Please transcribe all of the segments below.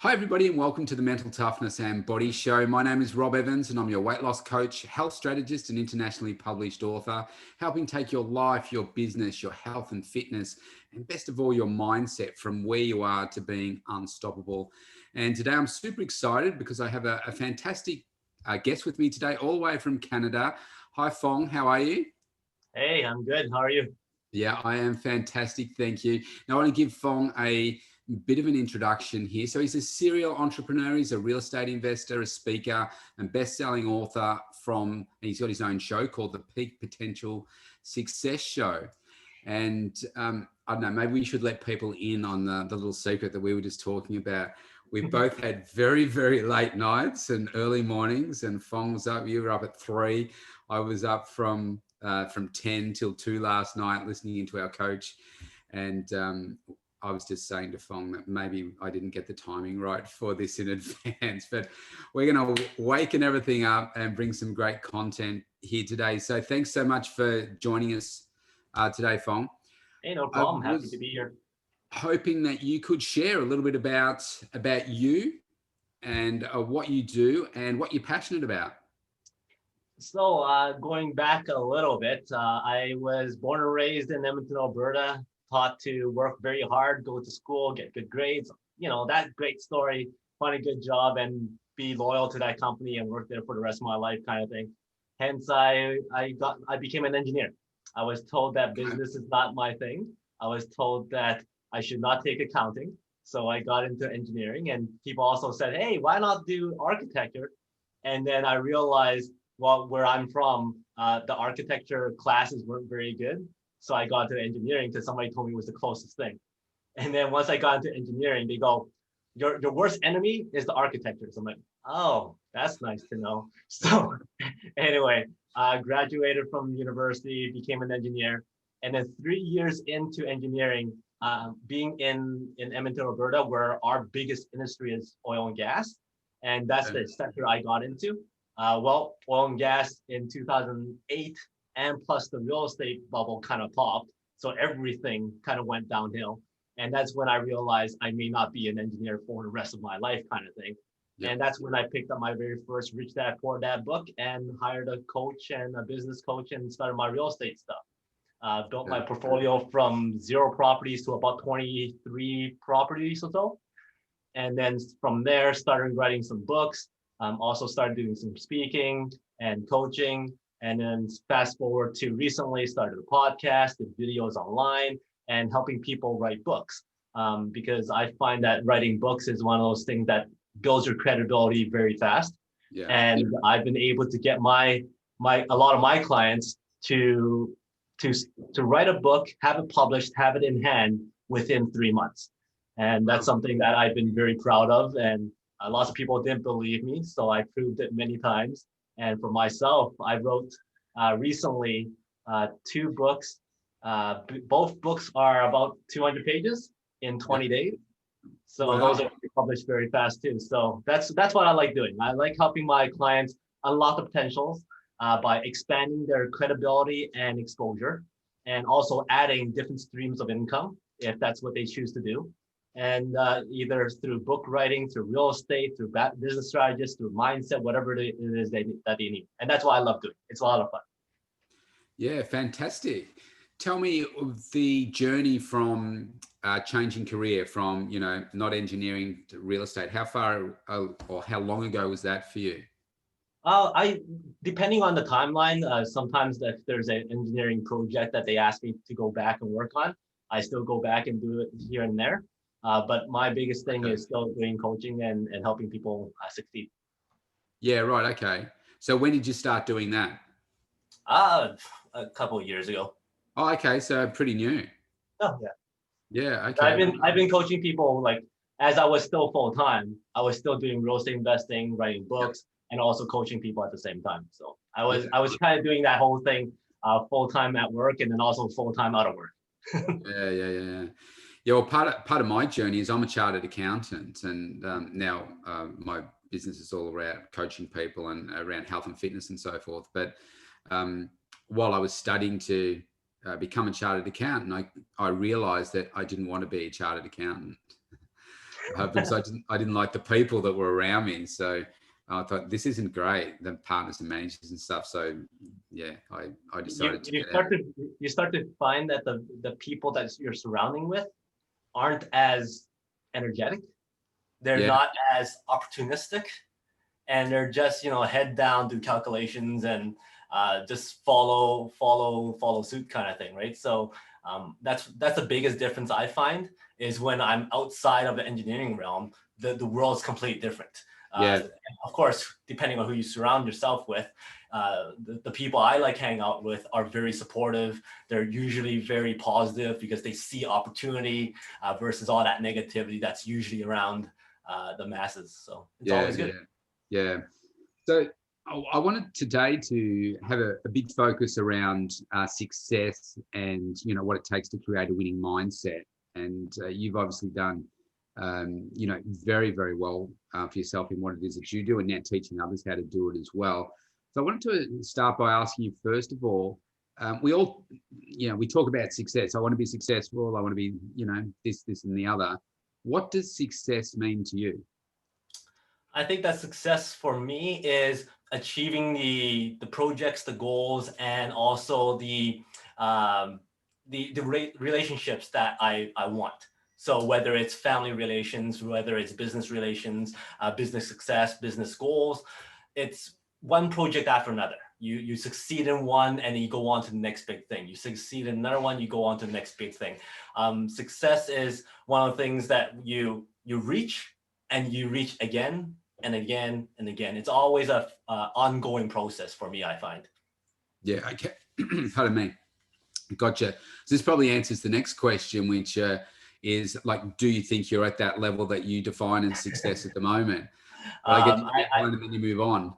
Hi, everybody, and welcome to the Mental Toughness and Body Show. My name is Rob Evans, and I'm your weight loss coach, health strategist, and internationally published author, helping take your life, your business, your health and fitness, and best of all, your mindset from where you are to being unstoppable. And today I'm super excited because I have a fantastic guest with me today, all the way from Canada. Hi, Fong. How are you? Hey, I'm good. How are you? Yeah, I am fantastic. Thank you. Now, I want to give Fong a bit of an introduction here. So he's a serial entrepreneur. He's a real estate investor, a speaker, and best-selling author and he's got his own show called the Peak Potential Success Show. And I don't know, maybe we should let people in on the little secret that we were just talking about. We both had very, very late nights and early mornings, and Fong was up, you were up at 3. I was up from 10 till 2 last night listening into our coach. And I was just saying to Fong that maybe I didn't get the timing right for this in advance, but we're going to waken everything up and bring some great content here today. So thanks so much for joining us today, Fong. Hey, no I problem. Happy was to be here. hoping that you could share a little bit about you and what you do and what you're passionate about. So going back a little bit, I was born and raised in Edmonton, Alberta, taught to work very hard, go to school, get good grades, that great story, find a good job and be loyal to that company and work there for the rest of my life kind of thing. Hence, I became an engineer. I was told that business is not my thing. I was told that I should not take accounting. So I got into engineering, and people also said, hey, why not do architecture? And then I realized, well, where I'm from, the architecture classes weren't very good. So I got into engineering because somebody told me it was the closest thing. And then once I got into engineering, they go, your worst enemy is the architecture. So I'm like, oh, that's nice to know. So anyway, I graduated from university, became an engineer. And then 3 years into engineering, being in Edmonton, Alberta, where our biggest industry is oil and gas. And that's the sector I got into. Well, oil and gas in 2008 and plus the real estate bubble kind of popped. So everything kind of went downhill. And that's when I realized I may not be an engineer for the rest of my life kind of thing. Yep. And that's when I picked up my very first Rich Dad Poor Dad book and hired a coach and a business coach and started my real estate stuff. Built my portfolio from 0 properties to about 23 properties or so. And then from there, started writing some books. Also started doing some speaking and coaching. And then fast forward to recently started a podcast, did videos online, and helping people write books. Because I find that writing books is one of those things that builds your credibility very fast. Yeah. And I've been able to get a lot of my clients to write a book, have it published, have it in hand within 3 months. And that's something that I've been very proud of. And lots of people didn't believe me, so I proved it many times. And for myself, I wrote recently 2 books. Both books are about 200 pages in 20 days. So those are published very fast too. So that's what I like doing. I like helping my clients unlock the potentials by expanding their credibility and exposure, and also adding different streams of income if that's what they choose to do. And either through book writing, through real estate, through business strategists, through mindset, whatever it is that they need. And that's what I love doing. It's a lot of fun. Yeah, fantastic. Tell me the journey from changing career from, not engineering to real estate. How far or how long ago was that for you? Depending on the timeline, sometimes if there's an engineering project that they ask me to go back and work on, I still go back and do it here and there. But my biggest thing is still doing coaching and helping people succeed. Yeah, right. Okay. So when did you start doing that? A couple of years ago. Oh, okay. So pretty new. Oh, yeah. Yeah. Okay. I've been coaching people like as I was still full time. I was still doing real estate investing, writing books, and also coaching people at the same time. So I was kind of doing that whole thing full time at work and then also full time out of work. Yeah. Yeah, well, part of my journey is I'm a chartered accountant, and now my business is all around coaching people and around health and fitness and so forth. But while I was studying to become a chartered accountant, I realized that I didn't want to be a chartered accountant. because I didn't like the people that were around me. So I thought this isn't great, the partners and managers and stuff. So yeah, I you decided to you get out. start to you start to find that the people that you're surrounding with aren't as energetic. They're Yeah, not as opportunistic, and they're just head down, do calculations, and just follow suit kind of thing, right? So that's the biggest difference I find is when I'm outside of the engineering realm, the world's completely different. yeah, Of course, depending on who you surround yourself with, the people I like hanging out with are very supportive. They're usually very positive because they see opportunity versus all that negativity that's usually around the masses. So it's yeah, always good. yeah. So I wanted today to have a big focus around success and what it takes to create a winning mindset. And you've obviously done very, very well for yourself in what it is that you do, and now teaching others how to do it as well. So I wanted to start by asking you, first of all, we all, we talk about success. I want to be successful. I want to be, this, and the other. What does success mean to you? I think that success for me is achieving the projects, the goals, and also the relationships that I want. So whether it's family relations, whether it's business relations, business success, business goals, it's one project after another. You succeed in one, and then you go on to the next big thing. You succeed in another one, you go on to the next big thing. Success is one of the things that you reach, and you reach again and again and again. It's always a ongoing process for me, I find. Yeah, okay. Pardon me. Gotcha. So this probably answers the next question, which is like, do you think you're at that level that you define as success at the moment? But I get Um, you I, get one and then you move on.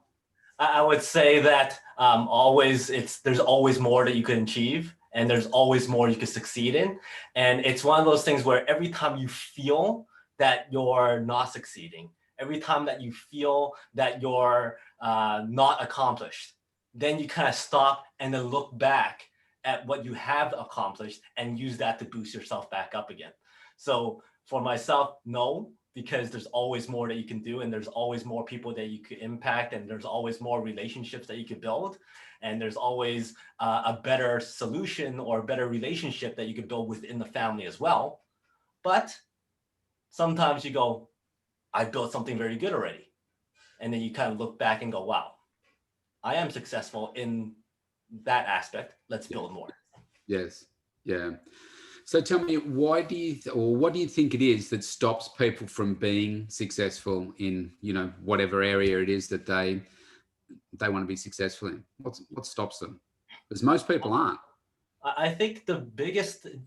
I would say that always there's always more that you can achieve, and there's always more you can succeed in. And it's one of those things where every time you feel that you're not succeeding, every time that you feel that you're not accomplished, then you kind of stop and then look back at what you have accomplished and use that to boost yourself back up again. So for myself, no, because there's always more that you can do, and there's always more people that you could impact, and there's always more relationships that you could build, and there's always a better solution or a better relationship that you could build within the family as well. But sometimes you go, I built something very good already, and then you kind of look back and go, wow, I am successful in that aspect. Let's Yeah. build more. Yes. Yeah. So tell me, what do you think it is that stops people from being successful in, whatever area it is that they want to be successful in? What stops them? Because most people aren't. I think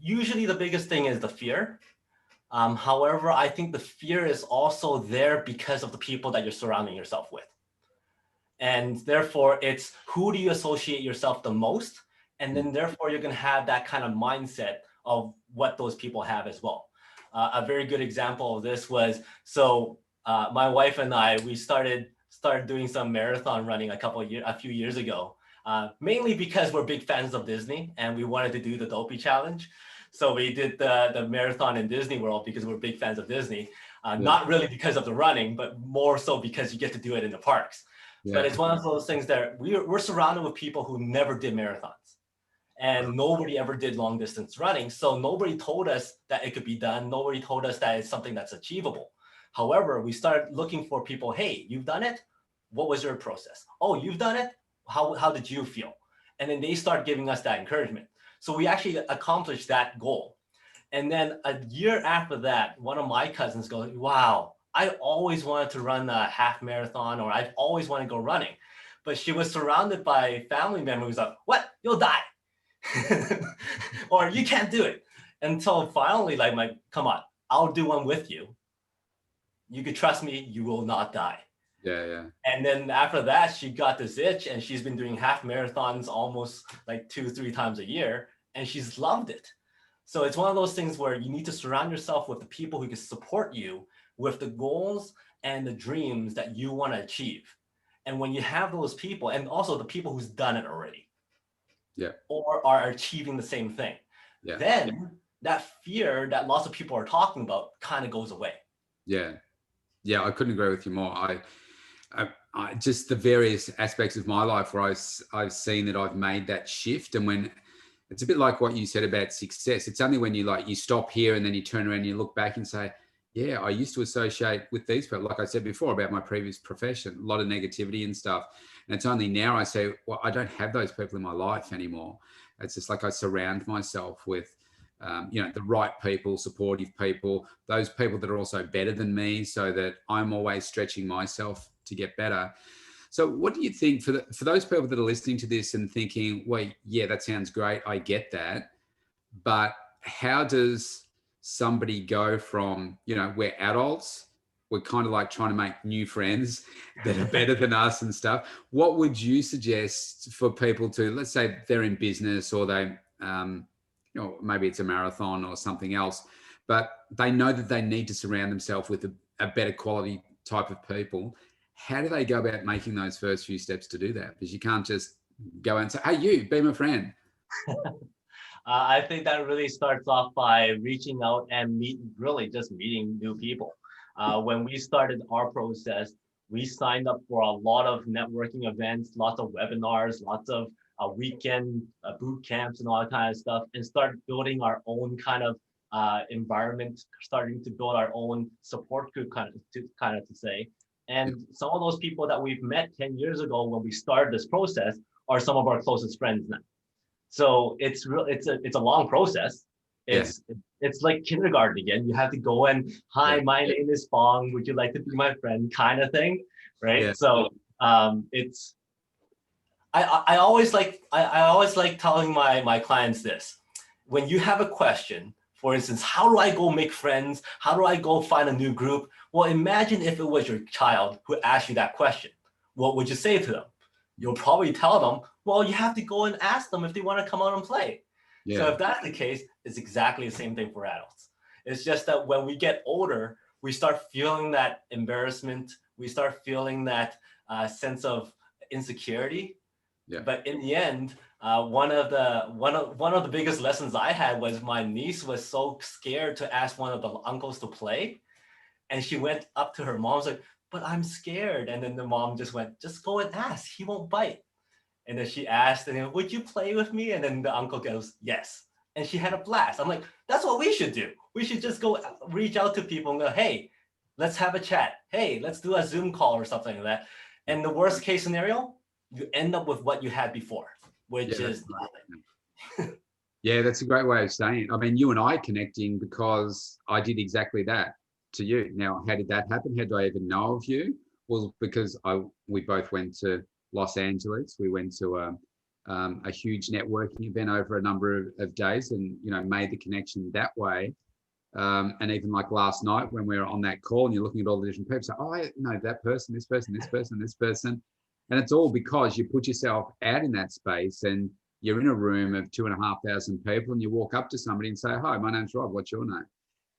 usually the biggest thing is the fear. However, I think the fear is also there because of the people that you're surrounding yourself with. And therefore, it's who do you associate yourself the most? And then therefore, you're going to have that kind of mindset of what those people have as well. A very good example of this was, so my wife and I, we started doing some marathon running a few years ago, mainly because we're big fans of Disney and we wanted to do the Dopey Challenge. So we did the marathon in Disney World because we're big fans of Disney, not really because of the running, but more so because you get to do it in the parks. But Yeah. it's one of those things that we're surrounded with people who never did marathons, and nobody ever did long distance running. So nobody told us that it could be done. Nobody told us that it's something that's achievable. However, we started looking for people. Hey, you've done it. What was your process? Oh, you've done it. How did you feel? And then they start giving us that encouragement. So we actually accomplished that goal. And then a year after that, one of my cousins goes, wow, I always wanted to run a half marathon, or I've always wanted to go running. But she was surrounded by family members who's like, what? You'll die. Or you can't do it. Until finally, like, come on, I'll do one with you. You could trust me, you will not die. Yeah. Yeah. And then after that, she got this itch, and she's been doing half marathons almost like 2-3 times a year, and she's loved it. So it's one of those things where you need to surround yourself with the people who can support you with the goals and the dreams that you want to achieve. And when you have those people, and also the people who's done it already, Yeah. or are achieving the same thing, Yeah. then that fear that lots of people are talking about kind of goes away. Yeah. Yeah, I couldn't agree with you more. Just the various aspects of my life where I've seen that I've made that shift. And when it's a bit like what you said about success, it's only when you stop here and then you turn around and you look back and say, yeah, I used to associate with these people, like I said before about my previous profession, a lot of negativity and stuff. And it's only now I say, well, I don't have those people in my life anymore. It's just like I surround myself with the right people, supportive people, those people that are also better than me, so that I'm always stretching myself to get better. So what do you think for those people that are listening to this and thinking, well, yeah, that sounds great, I get that, but how does somebody go from, we're adults, we're kind of like trying to make new friends that are better than us and stuff. What would you suggest for people to, let's say they're in business, or they maybe it's a marathon or something else, but they know that they need to surround themselves with a better quality type of people. How do they go about making those first few steps to do that? Because you can't just go and say, hey, you, be my friend. I think that really starts off by reaching out and really just meeting new people. When we started our process, we signed up for a lot of networking events, lots of webinars, lots of weekend boot camps and all that kind of stuff, and started building our own kind of environment, starting to build our own support group, kind of to say. And some of those people that we've met 10 years ago when we started this process are some of our closest friends now. So it's a long process. It's like kindergarten again. You have to go and, hi, my name is Fong. Would you like to be my friend? Kind of thing, right? Yeah. So it's I always like telling my clients this. When you have a question, for instance, how do I go make friends? How do I go find a new group? Well, imagine if it was your child who asked you that question. What would you say to them? You'll probably tell them, well, you have to go and ask them if they want to come out and play. Yeah. So if that's the case, it's exactly the same thing for adults. It's just that when we get older, we start feeling that embarrassment. We start feeling that sense of insecurity. Yeah. But in the end, one of the biggest lessons I had was my niece was so scared to ask one of the uncles to play, and she went up to her mom, was like, but I'm scared. And then the mom just went, just go and ask. He won't bite. And then she asked, and then, would you play with me? And then the uncle goes, yes. And she had a blast. I'm like, that's what we should do. We should just go reach out to people and go, hey, let's have a chat. Hey, let's do a Zoom call or something like that. And the worst case scenario, you end up with what you had before, which is nothing. Yeah, that's a great way of saying it. I mean, you and I connecting because I did exactly that to you. Now, how did that happen? How did I even know of you? Well, because we both went to Los Angeles. We went to a huge networking event over a number of days, and made the connection that way. And even like last night when we were on that call, and you're looking at all the different people, so I know that person, this person, this person, this person, and it's all because you put yourself out in that space, and you're in a room of 2,500 people, and you walk up to somebody and say, hi, my name's Rob, what's your name?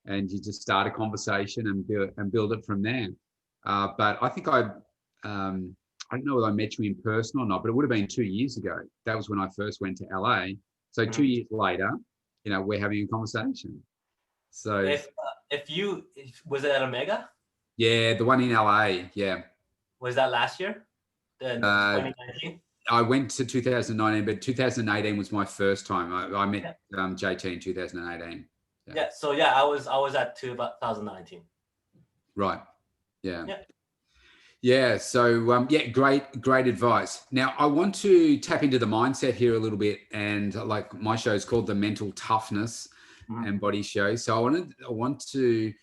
And you just start a conversation and build it from there. But I think I don't know whether I met you in person or not, but it would have been 2 years ago. That was when I first went to LA. So 2 years later, we're having a conversation. So was it at Omega? Yeah, the one in LA. Yeah. Was that last year? 2019? I went to 2019, but 2018 was my first time. I met JT in 2018. Yeah. So yeah, I was at 2019. Right. Yeah. Yeah. So great advice. Now I want to tap into the mindset here a little bit, and like my show is called the Mental Toughness and Body Show. So I want to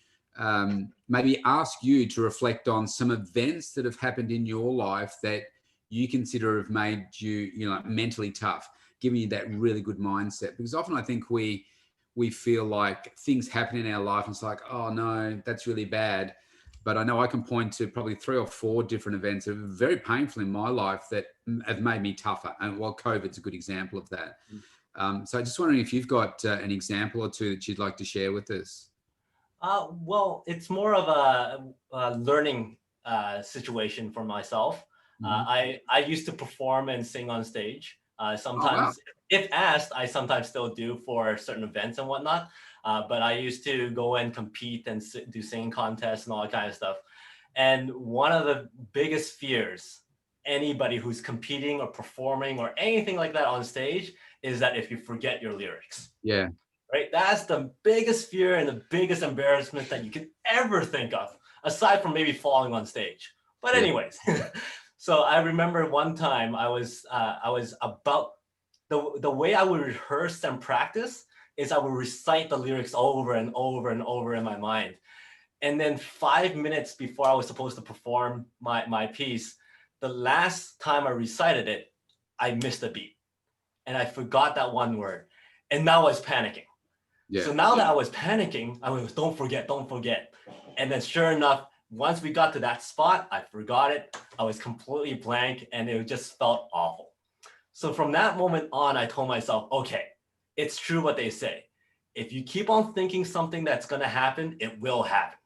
maybe ask you to reflect on some events that have happened in your life that you consider have made you, mentally tough, giving you that really good mindset. Because often I think we feel like things happen in our life and it's like, oh no, that's really bad. But I know I can point to probably 3 or 4 different events that are very painful in my life that have made me tougher. And COVID's a good example of that. So just wondering if you've got an example or two that you'd like to share with us. Well, it's more of a learning situation for myself. I used to perform and sing on stage. Sometimes, if asked, I sometimes still do for certain events and whatnot. but I used to go and compete and do singing contests and all that kind of stuff. And one of the biggest fears anybody who's competing or performing or anything like that on stage is that if you forget your lyrics. Yeah. Right? That's the biggest fear and the biggest embarrassment that you could ever think of, aside from maybe falling on stage. But anyways, so I remember one time I was about the way I would rehearse and practice is I would recite the lyrics over and over and over in my mind. And then 5 minutes before I was supposed to perform my piece, the last time I recited it, I missed a beat and I forgot that one word. And now I was panicking. So now that I was panicking, I was, don't forget. And then sure enough, once we got to that spot, I forgot it. I was completely blank and it just felt awful. So from that moment on, I told myself, okay, it's true what they say. If you keep on thinking something that's going to happen, it will happen.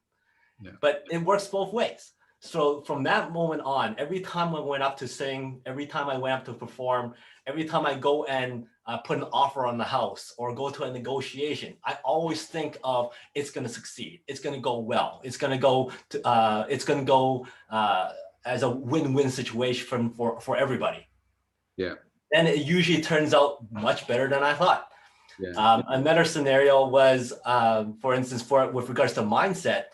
Yeah. But it works both ways. So from that moment on, every time I went up to sing, every time I went up to perform, every time I go and put an offer on the house or go to a negotiation, I always think of it's going to succeed. It's going to go well. It's going to go as a win-win situation for everybody. Yeah. And it usually turns out much better than I thought. Yeah. Another scenario was, for instance, with regards to mindset,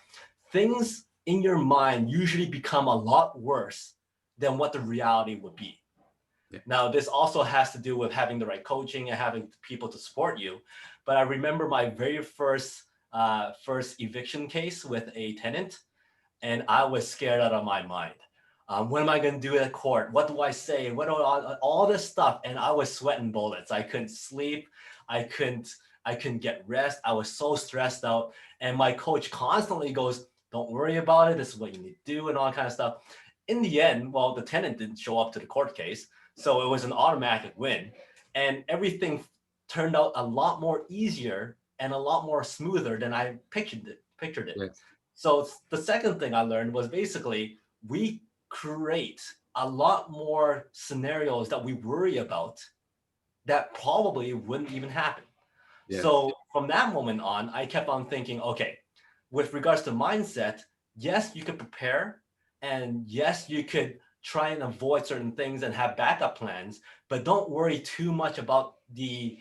things in your mind usually become a lot worse than what the reality would be. Yeah. Now, this also has to do with having the right coaching and having people to support you. But I remember my very first eviction case with a tenant, and I was scared out of my mind. What am I going to do at court? What do I say? What all this stuff? And I was sweating bullets. I couldn't sleep. I couldn't get rest. I was so stressed out. And my coach constantly goes, don't worry about it. This is what you need to do and all kind of stuff. In the end, well, the tenant didn't show up to the court case. So it was an automatic win. And everything turned out a lot more easier and a lot more smoother than I pictured it. Yes. So the second thing I learned was basically we create a lot more scenarios that we worry about that probably wouldn't even happen. Yeah. So from that moment on, I kept on thinking, okay, with regards to mindset, yes, you could prepare, and yes, you could try and avoid certain things and have backup plans, but don't worry too much about the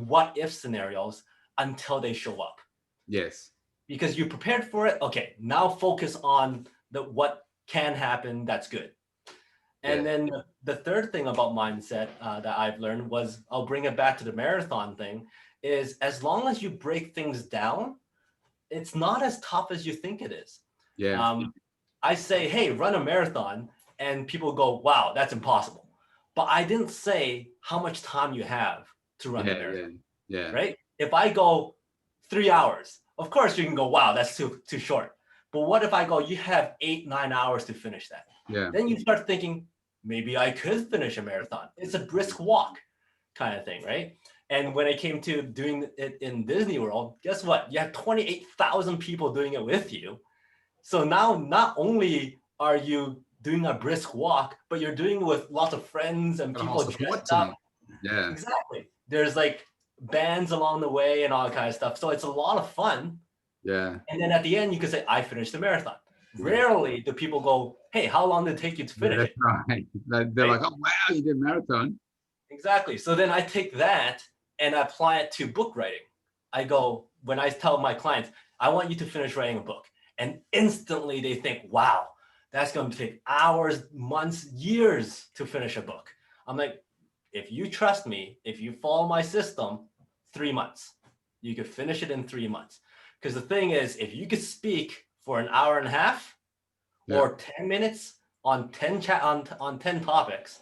what if scenarios until they show up. Yes. Because you prepared for it. Okay, now focus on what can happen. That's good. And then the third thing about mindset that I've learned was, I'll bring it back to the marathon thing, is as long as you break things down, it's not as tough as you think it is. Yeah. I say, hey, run a marathon, and people go, wow, that's impossible. But I didn't say how much time you have to run the marathon. Yeah. Right? If I go 3 hours, of course you can go, wow, that's too short. But what if I go, you have 8-9 hours to finish that? Yeah. Then you start thinking, maybe I could finish a marathon. It's a brisk walk kind of thing, right? And when it came to doing it in Disney World, guess what? You have 28,000 people doing it with you. So now not only are you doing a brisk walk, but you're doing it with lots of friends and people dressed up. Yeah, exactly. There's like bands along the way and all that kind of stuff. So it's a lot of fun. Yeah. And then at the end, you can say, I finished the marathon. Rarely do people go, hey, how long did it take you to finish it? Right. They're like, oh, wow, you did a marathon. Exactly. So then I take that and apply it to book writing. I go, when I tell my clients, I want you to finish writing a book. And instantly they think, wow, that's going to take hours, months, years to finish a book. I'm like, if you trust me, if you follow my system, 3 months. You could finish it in 3 months. Because the thing is, if you could speak for an hour and a half or 10 minutes on 10 topics,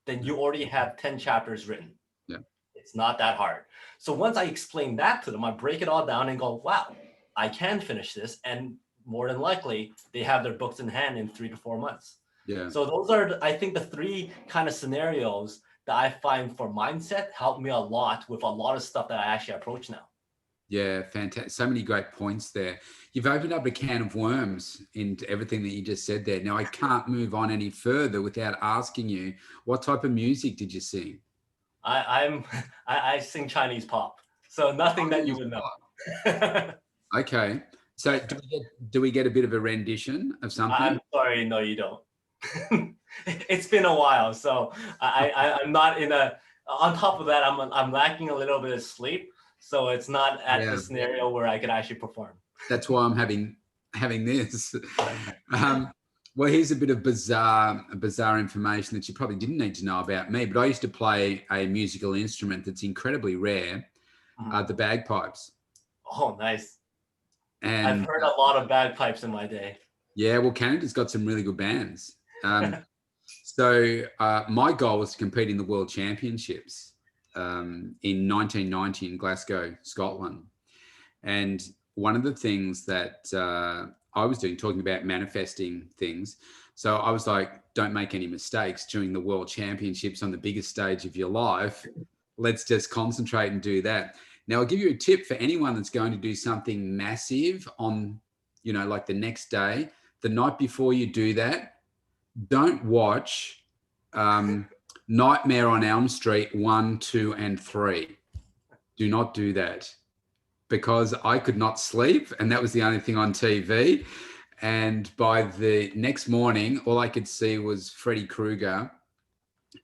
then you already have 10 chapters written. Yeah. It's not that hard. So once I explain that to them, I break it all down and go, wow, I can finish this. And more than likely, they have their books in hand in 3 to 4 months. Yeah. So those are, I think, the 3 kind of scenarios that I find for mindset help me a lot with a lot of stuff that I actually approach now. Yeah, fantastic. So many great points there. You've opened up a can of worms into everything that you just said there. Now, I can't move on any further without asking you, what type of music did you sing? I sing Chinese pop, so nothing that you would know. Okay. So do we get a bit of a rendition of something? I'm sorry, no, you don't. It's been a while, so I'm not in a. On top of that, I'm lacking a little bit of sleep, so it's not at the Yeah, scenario where I could actually perform. that's why I'm having this. Um, well, here's a bit of bizarre information that you probably didn't need to know about me. But I used to play a musical instrument that's incredibly rare, Mhm. the bagpipes. Oh, nice. I've And heard a lot of bagpipes in my day. yeah, well, Canada's got some really good bands. So my goal was to compete in the World Championships in 1990 in Glasgow, Scotland. And one of the things that I was doing, talking about manifesting things. So I was like, don't make any mistakes during the World Championships on the biggest stage of your life. Let's just concentrate and do that. Now, I'll give you a tip for anyone that's going to do something massive on, like the next day, the night before you do that, don't watch Nightmare on Elm Street 1, 2, and 3. Do not do that because I could not sleep, and that was the only thing on TV. And by the next morning, all I could see was Freddy Krueger.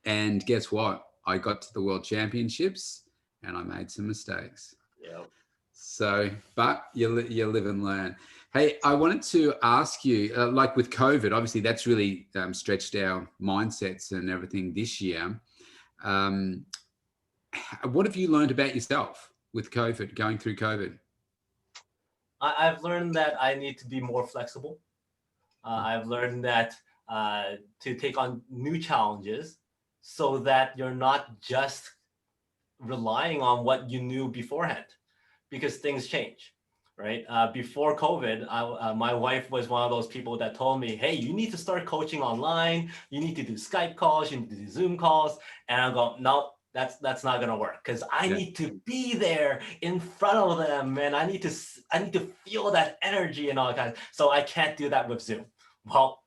And guess what? I got to the World Championships and I made some mistakes. Yeah. So, but you live and learn. Hey, I wanted to ask you, like with COVID, obviously that's really stretched our mindsets and everything this year. Um, what have you learned about yourself with COVID, going through COVID? I've learned that I need to be more flexible. I've learned that to take on new challenges so that you're not just relying on what you knew beforehand, because things change, right? Before COVID, my wife was one of those people that told me, hey, you need to start coaching online. You need to do Skype calls. You need to do Zoom calls. And I go, no, that's not gonna work because I Yeah, need to be there in front of them, and I need to feel that energy and all that. So I can't do that with Zoom. Well,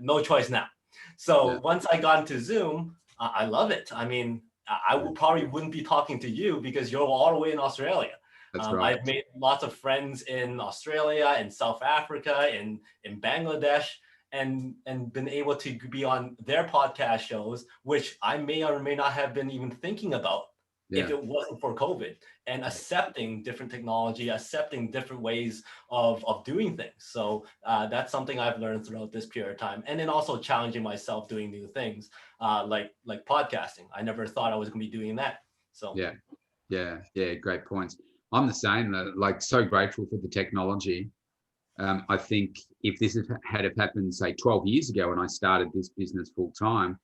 no choice now. yeah, So once I got into Zoom, I love it. I mean, I yeah. would probably wouldn't be talking to you because you're all the way in Australia. That's right. I've made lots of friends in Australia, in South Africa, in Bangladesh, and been able to be on their podcast shows, which I may or may not have been even thinking about if Yeah. it wasn't for COVID, and accepting different technology, accepting different ways of doing things. So that's something I've learned throughout this period of time. And then also challenging myself doing new things, like podcasting. I never thought I was going to be doing that. So Yeah. Yeah. Yeah. Great points. I'm the same. Like, so grateful for the technology. I think if this had have happened, say, 12 years ago when I started this business full time,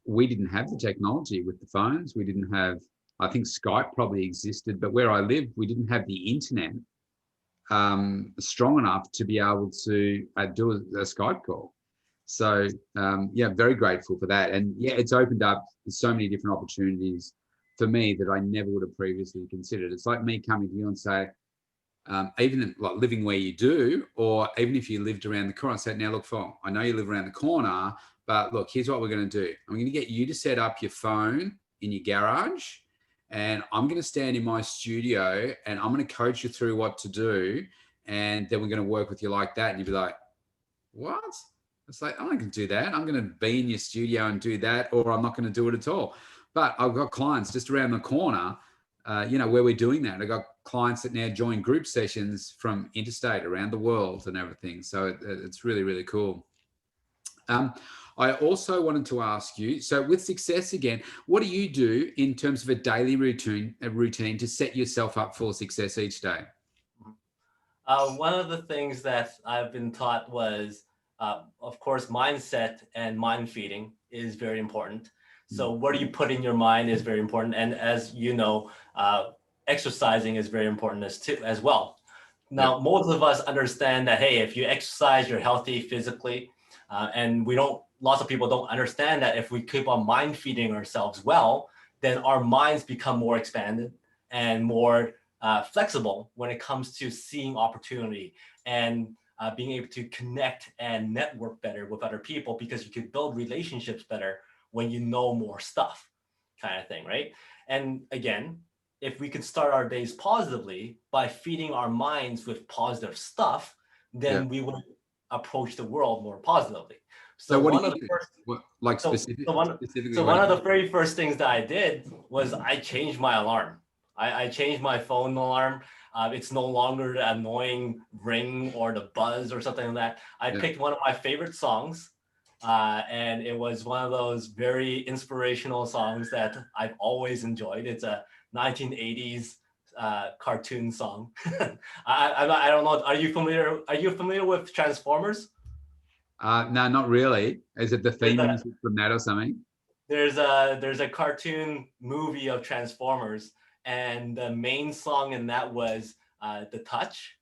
we didn't have the technology with the phones. We didn't have, I think Skype probably existed, but where I lived, we didn't have the internet strong enough to be able to do a Skype call. So yeah, very grateful for that. And yeah, it's opened up so many different opportunities for me that I never would have previously considered. It's like me coming to you and say, even like living where you do, or even if you lived around the corner, I said, now look, Fong, I know you live around the corner, but look, here's what we're going to do. I'm going to get you to set up your phone in your garage, and I'm going to stand in my studio and I'm going to coach you through what to do. And then we're going to work with you like that. And you'd be like, what? It's like, I'm not going to do that. I'm going to be in your studio and do that, or I'm not going to do it at all. But I've got clients just around the corner, where we're doing that. I've got clients that now join group sessions from interstate around the world and everything. So it's really, really cool. I also wanted to ask you, so with success again, what do you do in terms of a daily routine to set yourself up for success each day? one of the things that I've been taught was, of course, mindset and mind feeding is very important. So what do you put in your mind is very important. And as you know, exercising is very important as well. Yep. Now, most of us understand that, hey, if you exercise, you're healthy physically. And lots of people don't understand that if we keep on mind feeding ourselves well, then our minds become more expanded and more flexible when it comes to seeing opportunity and being able to connect and network better with other people, because you can build relationships better when you know more stuff, kind of thing, right? And again, if we can start our days positively by feeding our minds with positive stuff, then we would approach the world more positively. So what one do of you the do? first What, like so specifically so what one do of you the very first things that I did was I changed my alarm. I changed my phone alarm. It's no longer the annoying ring or the buzz or something like that. I picked one of my favorite songs, and it was one of those very inspirational songs that I've always enjoyed. It's a 1980s cartoon song. I don't know. Are you familiar? Are you familiar with Transformers? No, not really. Is it the theme music from that or something? There's a cartoon movie of Transformers, and the main song in that was "The Touch"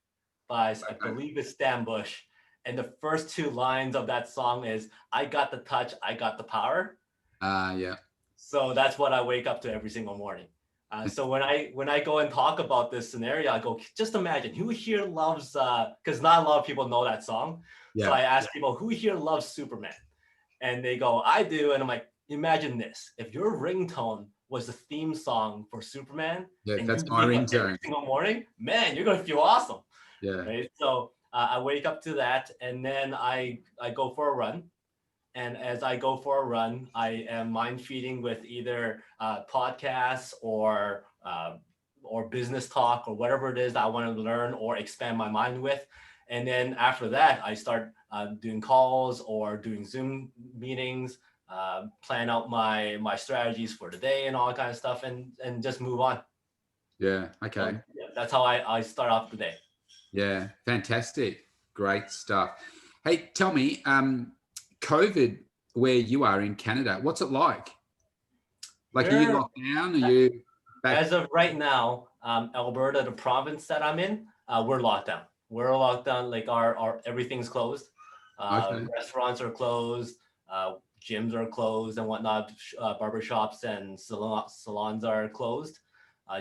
by I believe it's Stan Bush. And the first two lines of that song is "I got the touch, I got the power." Yeah. So that's what I wake up to every single morning. So when I go and talk about this scenario, I go, just imagine who here loves because not a lot of people know that song. Yeah. So I ask people, who here loves Superman? And they go, I do. And I'm like, imagine this. If your ringtone was the theme song for Superman, and that's you my wake up every ringtone. single morning, man, you're gonna feel awesome. Yeah. Right. So I wake up to that, and then I go for a run. And as I go for a run, I am mind feeding with either podcasts or business talk or whatever it is that I want to learn or expand my mind with. And then after that, I start doing calls or doing Zoom meetings, plan out my strategies for the day and all that kind of stuff, and just move on. Yeah. Okay. Yeah, that's how I start off the day. Yeah. Fantastic. Great stuff. Hey, tell me, COVID, where you are in Canada, what's it like? Like, are you locked down? Are you back? As of right now, Alberta, the province that I'm in, we're locked down. We're locked down. Like our everything's closed. Restaurants are closed. Gyms are closed and whatnot. Barbershops and salons are closed.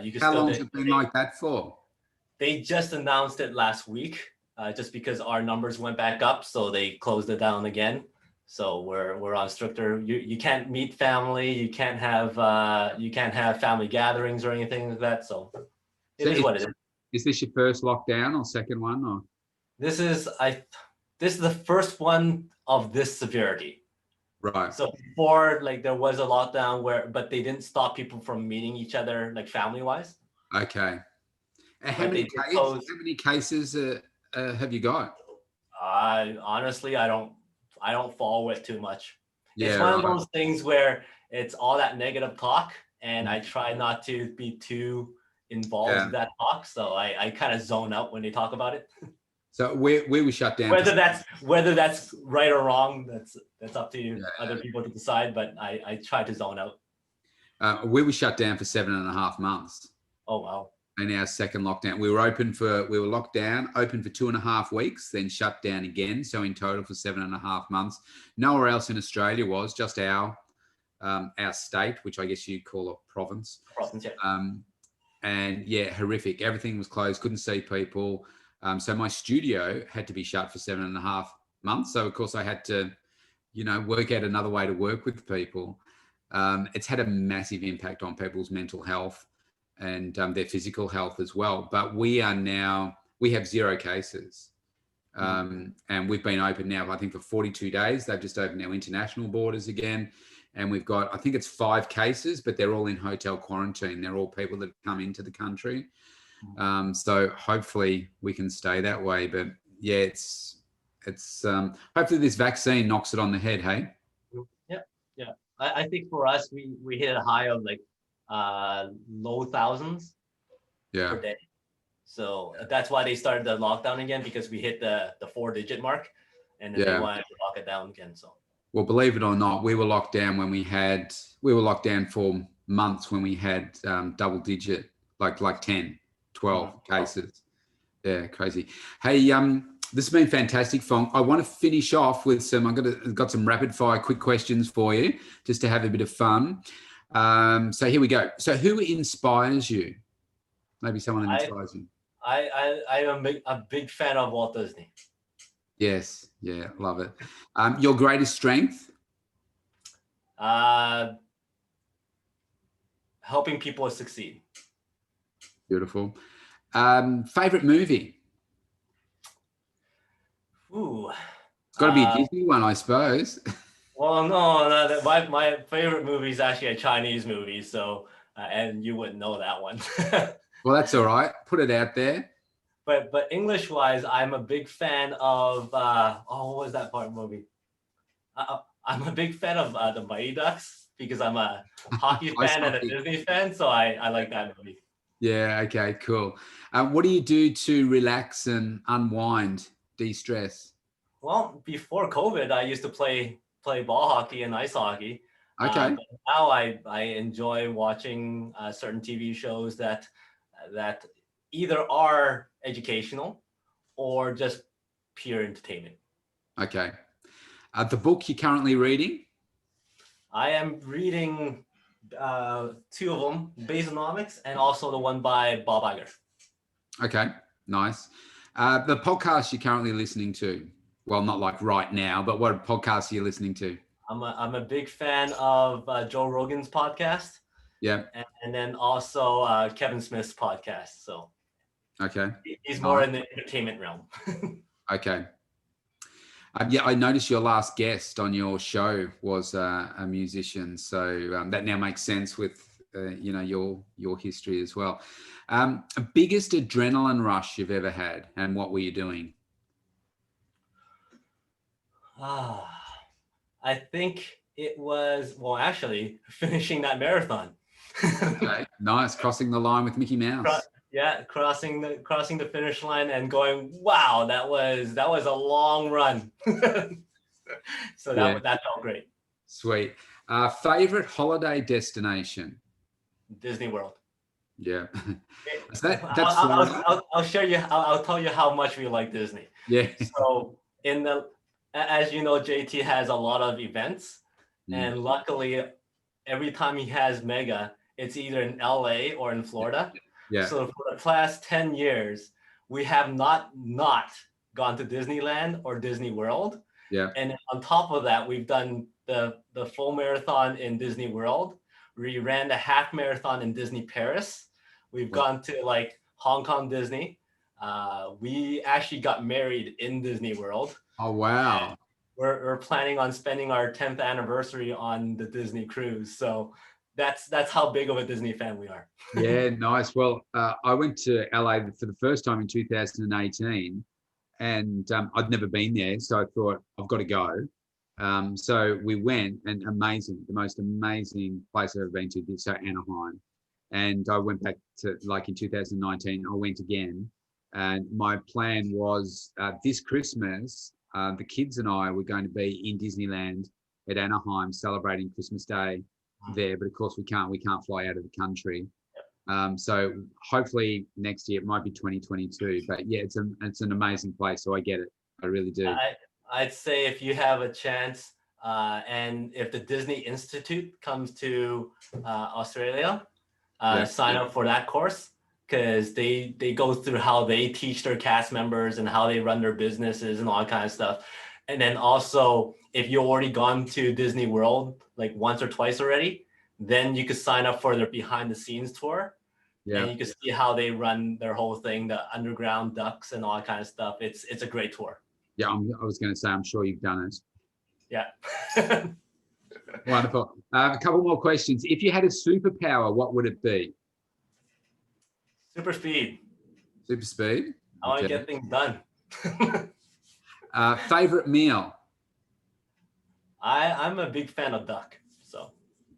You can How still. long has it been like that for? They just announced it last week, just because our numbers went back up, so they closed it down again. So we're on stricter. You can't meet family. You can't have family gatherings or anything like that. So it is what it is. Is this your first lockdown or second one? Or this is the first one of this severity. right. So before, like, there was a lockdown but they didn't stop people from meeting each other, like, family wise. Okay. How many cases have you got? Honestly, I don't follow it too much. Yeah, it's one of those things where it's all that negative talk, and I try not to be too involved with that talk. So I kind of zone out when they talk about it. So we were shut down. Whether that's right or wrong, that's up to other people to decide. But I try to zone out. We were shut down for 7.5 months. Oh wow. In our second lockdown, we were locked down, open for 2.5 weeks, then shut down again. So in total for 7.5 months. Nowhere else in Australia was, just our state, which I guess you'd call a province. Province, yeah. And yeah, horrific. Everything was closed. Couldn't see people. So my studio had to be shut for 7.5 months. So of course I had to, work out another way to work with people. It's had a massive impact on people's mental health and their physical health as well. But we have 0 cases. And we've been open now, I think, for 42 days. They've just opened our international borders again. And we've got, I think it's 5 cases, but they're all in hotel quarantine. They're all people that come into the country. So hopefully we can stay that way. But yeah, it's hopefully this vaccine knocks it on the head, hey? Yeah. I think for us, we hit a high of like low thousands per day. So that's why they started the lockdown again, because we hit the 4-digit mark, and then they wanted to lock it down again. So, well, believe it or not, we were locked down for months when we had double digit, like 10, 12 cases. Yeah, crazy. Hey, this has been fantastic, Fong. I want to finish off with I've got some rapid fire quick questions for you, just to have a bit of fun. So here we go. So who inspires you? Maybe someone that inspires you. I am a big fan of Walt Disney. Yes. Yeah. Love it. Your greatest strength? Helping people succeed. Beautiful. Favorite movie? Ooh. It's got to be a Disney one, I suppose. Well, no, my favorite movie is actually a Chinese movie, so and you wouldn't know that one. Well, that's all right. Put it out there. But English wise, I'm a big fan of what was that part of the movie? I'm a big fan of the Mighty Ducks because I'm a hockey Ice fan and a hockey. Disney fan, so I like that movie. Yeah. Okay. Cool. What do you do to relax and unwind, de-stress? Well, before COVID, I used to play ball hockey and ice hockey. Okay. But now I enjoy watching certain TV shows that either are educational or just pure entertainment. Okay. The book you're currently reading? I am reading two of them, Basonomics and also the one by Bob Iger. Okay. Nice. The podcast you're currently listening to? Well, not like right now, but what podcast are you listening to? I'm a big fan of Joe Rogan's podcast, Yeah. and then also Kevin Smith's podcast. So Okay. he's more Nice. in the entertainment realm. Okay. Yeah, I noticed your last guest on your show was a musician, so that now makes sense with your history as well. Biggest adrenaline rush you've ever had, and what were you doing? I think it was, well, actually finishing that marathon. Okay, nice, crossing the line with Mickey Mouse. Yeah, crossing the finish line and going, wow, that was a long run. So that felt great. Sweet. Favorite holiday destination? Disney World. Yeah. I'll share you. I'll tell you how much we like Disney. Yeah. So as you know, JT has a lot of events, and luckily, every time he has mega, it's either in LA or in Florida. Yeah. So for the past 10 years, we have not gone to Disneyland or Disney World. Yeah. And on top of that, we've done the full marathon in Disney World. We ran the half marathon in Disney Paris. We've gone to like Hong Kong Disney. We actually got married in Disney World. Oh, wow. We're planning on spending our 10th anniversary on the Disney cruise. So that's how big of a Disney fan we are. Yeah, nice. Well, I went to LA for the first time in 2018, and I'd never been there, so I thought I've got to go. So we went, and amazing, the most amazing place I've ever been to. So Anaheim, and I went back to like in 2019. I went again, and my plan was this Christmas, the kids and I were going to be in Disneyland at Anaheim celebrating Christmas Day there, but of course we can't fly out of the country. So hopefully next year, it might be 2022, but yeah, it's an amazing place. So I get it. I really do. I'd say if you have a chance, and if the Disney Institute comes to Australia, sign up for that course, because they go through how they teach their cast members and how they run their businesses and all that kind of stuff. And then also, if you've already gone to Disney World like once or twice already, then you could sign up for their behind the scenes tour. Yeah. And you can see how they run their whole thing, the underground ducks and all that kind of stuff. It's a great tour. Yeah, I was going to say, I'm sure you've done it. Yeah. Wonderful. A couple more questions. If you had a superpower, what would it be? Super speed. Super speed? I want to get things done. Favorite meal? I'm a big fan of duck. So.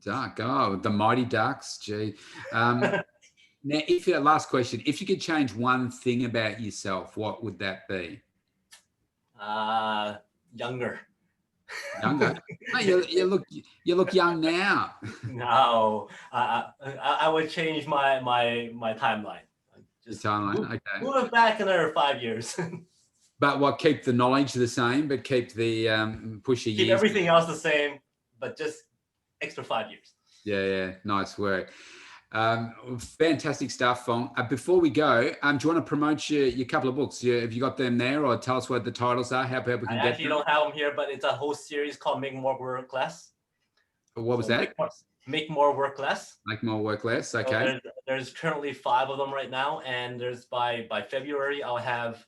Duck. Oh, the Mighty Ducks. Gee. Now, last question, if you could change one thing about yourself, what would that be? Younger. Younger? No, you look young now. No, I would change my timeline. Just timeline. Okay. Move it back another 5 years. But what? Keep the knowledge the same, but keep the push your years. Keep everything else the same, but just extra 5 years. Yeah. Nice work. Fantastic stuff, Fong. Before we go, do you want to promote your couple of books? Have you got them there, or tell us what the titles are, how people can get them? I actually don't have them here, but it's a whole series called Make More Work Less. What was that? Make More, Work Less. Make more, work less. So Okay. there's currently 5 of them right now, and there's by February I'll have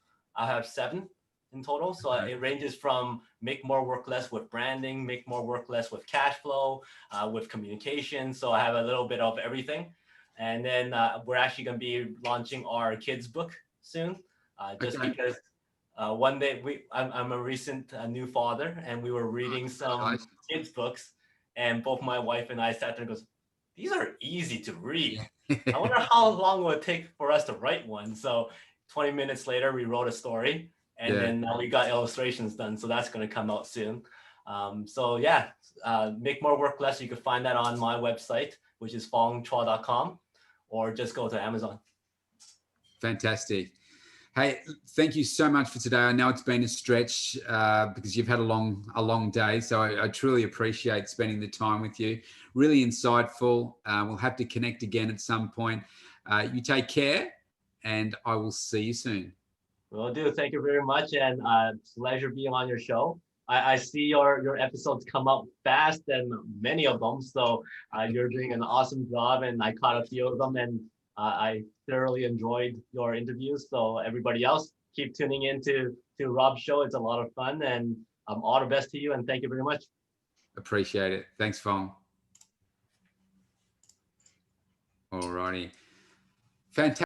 7 in total. So Okay. it ranges from make more, work less with branding, make more, work less with cash flow, with communication. So I have a little bit of everything. And then we're actually going to be launching our kids book soon, just Okay. because one day I'm a recent new father, and we were reading some Congratulations. kids books, and both my wife and I sat there and goes, these are easy to read. I wonder how long will it take for us to write one. So 20 minutes later, we wrote a story, and Yeah. then now we got illustrations done. So that's going to come out soon. So yeah, Make More, Work Less. You can find that on my website, which is fongchua.com, or just go to Amazon. Fantastic. Hey, thank you so much for today. I know it's been a stretch because you've had a long day, so I truly appreciate spending the time with you. Really insightful. We'll have to connect again at some point. You take care, and I will see you soon. Will do. Thank you very much, and pleasure being on your show. I see your episodes come up fast, and many of them. So you're doing an awesome job, and I caught a few of them, and I thoroughly enjoyed your interviews. So everybody else, keep tuning in to Rob's show. It's a lot of fun, and all the best to you, and thank you very much. Appreciate it. Thanks, Fong. All righty. Fantastic.